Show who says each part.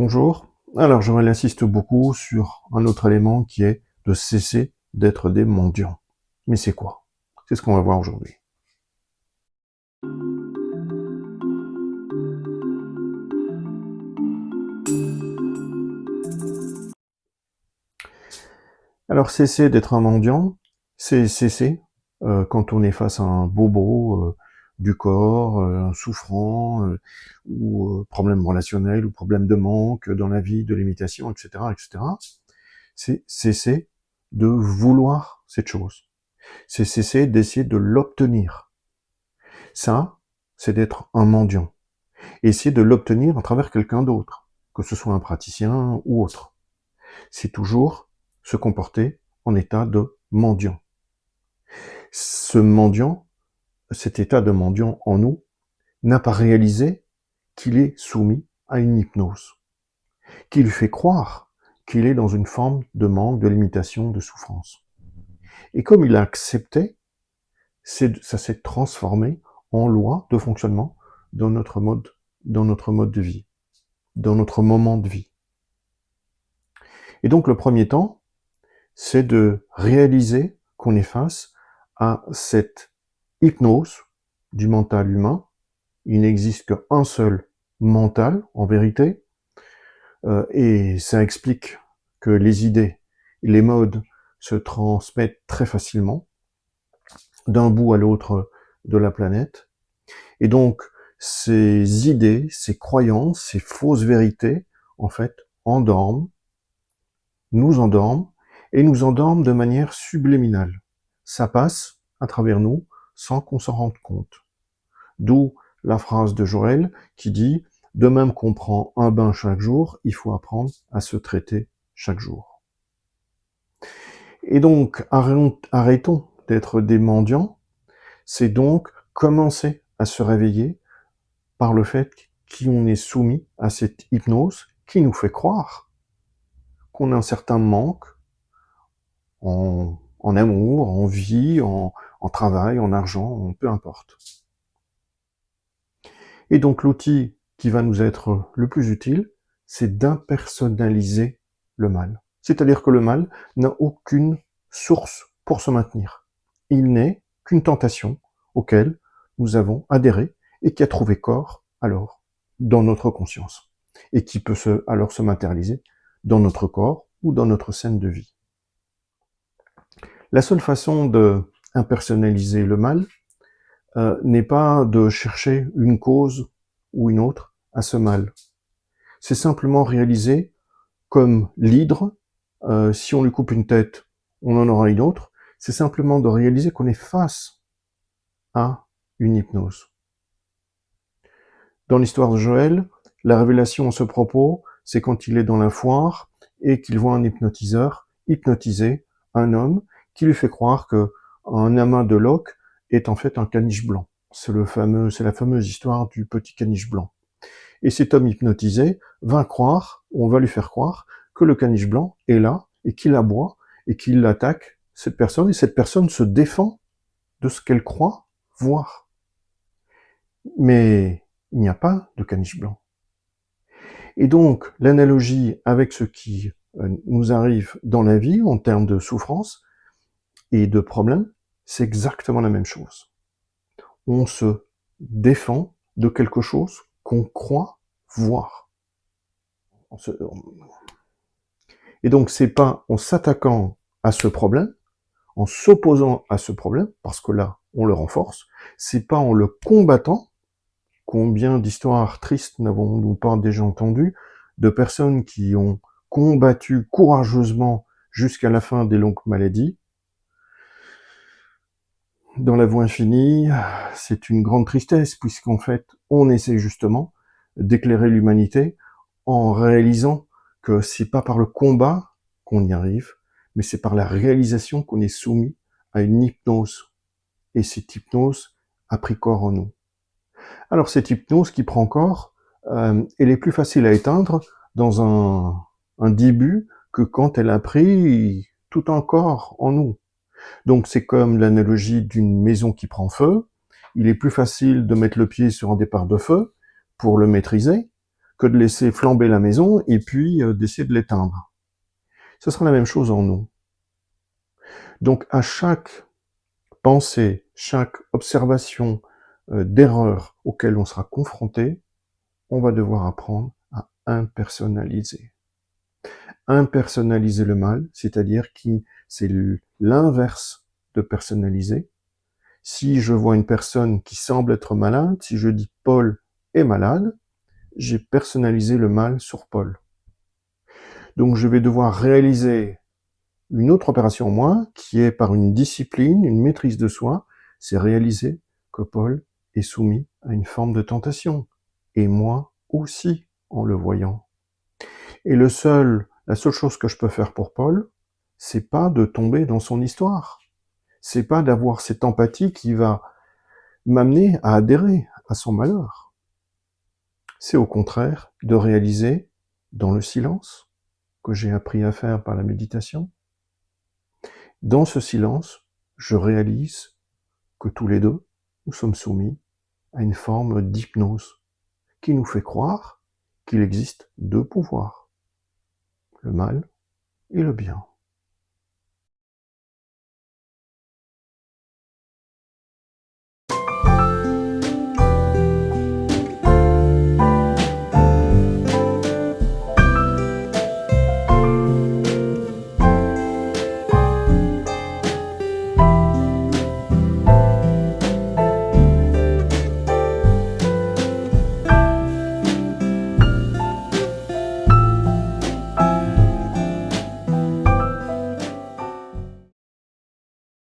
Speaker 1: Bonjour. Alors, j'aimerais insiste beaucoup sur un autre élément qui est de cesser d'être des mendiants. Mais c'est quoi? C'est ce qu'on va voir aujourd'hui. Alors, cesser d'être un mendiant, c'est cesser quand on est face à un bobo du corps, souffrant, ou problème relationnel, ou problème de manque dans la vie, de l'imitation, etc., etc. C'est cesser de vouloir cette chose. C'est cesser d'essayer de l'obtenir. Ça, c'est d'être un mendiant. Et essayer de l'obtenir à travers quelqu'un d'autre, que ce soit un praticien ou autre. C'est toujours se comporter en état de mendiant. Ce mendiant, cet état de mendiant en nous, n'a pas réalisé qu'il est soumis à une hypnose, qui lui fait croire qu'il est dans une forme de manque, de limitation, de souffrance. Et comme il a accepté, ça s'est transformé en loi de fonctionnement dans notre mode de vie, dans notre moment de vie. Et donc le premier temps, c'est de réaliser qu'on est face à cette hypnose du mental humain. Il n'existe qu'un seul mental, en vérité, et ça explique que les idées et les modes se transmettent très facilement d'un bout à l'autre de la planète. Et donc, ces idées, ces croyances, ces fausses vérités, en fait, nous endorment, et nous endorment de manière subliminale. Ça passe à travers nous sans qu'on s'en rende compte. D'où la phrase de Joël qui dit « De même qu'on prend un bain chaque jour, il faut apprendre à se traiter chaque jour. » Et donc, arrêtons d'être des mendiants, c'est donc commencer à se réveiller par le fait qu'on est soumis à cette hypnose qui nous fait croire qu'on a un certain manque en amour, en vie, en travail, en argent, peu importe. Et donc l'outil qui va nous être le plus utile, c'est d'impersonnaliser le mal. C'est-à-dire que le mal n'a aucune source pour se maintenir. Il n'est qu'une tentation auquel nous avons adhéré et qui a trouvé corps alors dans notre conscience et qui peut alors se matérialiser dans notre corps ou dans notre scène de vie. La seule façon de impersonnaliser le mal n'est pas de chercher une cause ou une autre à ce mal. C'est simplement réaliser comme l'hydre, si on lui coupe une tête, on en aura une autre. C'est simplement de réaliser qu'on est face à une hypnose. Dans l'histoire de Joël, la révélation à ce propos, c'est quand il est dans la foire et qu'il voit un hypnotiseur hypnotiser un homme qui lui fait croire que un amas de loques est en fait un caniche blanc. C'est la fameuse histoire du petit caniche blanc. Et cet homme hypnotisé va on va lui faire croire que le caniche blanc est là et qu'il aboie et qu'il attaque cette personne et cette personne se défend de ce qu'elle croit voir. Mais il n'y a pas de caniche blanc. Et donc, l'analogie avec ce qui nous arrive dans la vie en termes de souffrance et de problèmes, c'est exactement la même chose. On se défend de quelque chose qu'on croit voir. Et donc, c'est pas en s'attaquant à ce problème, en s'opposant à ce problème, parce que là, on le renforce, c'est pas en le combattant. Combien d'histoires tristes n'avons-nous pas déjà entendues de personnes qui ont combattu courageusement jusqu'à la fin des longues maladies. Dans la voie infinie, c'est une grande tristesse, puisqu'en fait, on essaie justement d'éclairer l'humanité en réalisant que c'est pas par le combat qu'on y arrive, mais c'est par la réalisation qu'on est soumis à une hypnose. Et cette hypnose a pris corps en nous. Alors cette hypnose qui prend corps, elle est plus facile à éteindre dans un début que quand elle a pris tout un corps en nous. Donc c'est comme l'analogie d'une maison qui prend feu. Il est plus facile de mettre le pied sur un départ de feu pour le maîtriser que de laisser flamber la maison et puis d'essayer de l'éteindre. Ce sera la même chose en nous. Donc à chaque pensée, chaque observation d'erreur auquel on sera confronté, on va devoir apprendre à impersonnaliser. Impersonnaliser le mal, c'est-à-dire que c'est l'inverse de personnaliser. Si je vois une personne qui semble être malade, si je dis Paul est malade, j'ai personnalisé le mal sur Paul. Donc je vais devoir réaliser une autre opération en moi, qui est par une discipline, une maîtrise de soi, c'est réaliser que Paul est soumis à une forme de tentation. Et moi aussi, en le voyant. Et la seule chose que je peux faire pour Paul, c'est pas de tomber dans son histoire. C'est pas d'avoir cette empathie qui va m'amener à adhérer à son malheur. C'est au contraire de réaliser dans le silence que j'ai appris à faire par la méditation. Dans ce silence, je réalise que tous les deux, nous sommes soumis à une forme d'hypnose qui nous fait croire qu'il existe deux pouvoirs, le mal et le bien.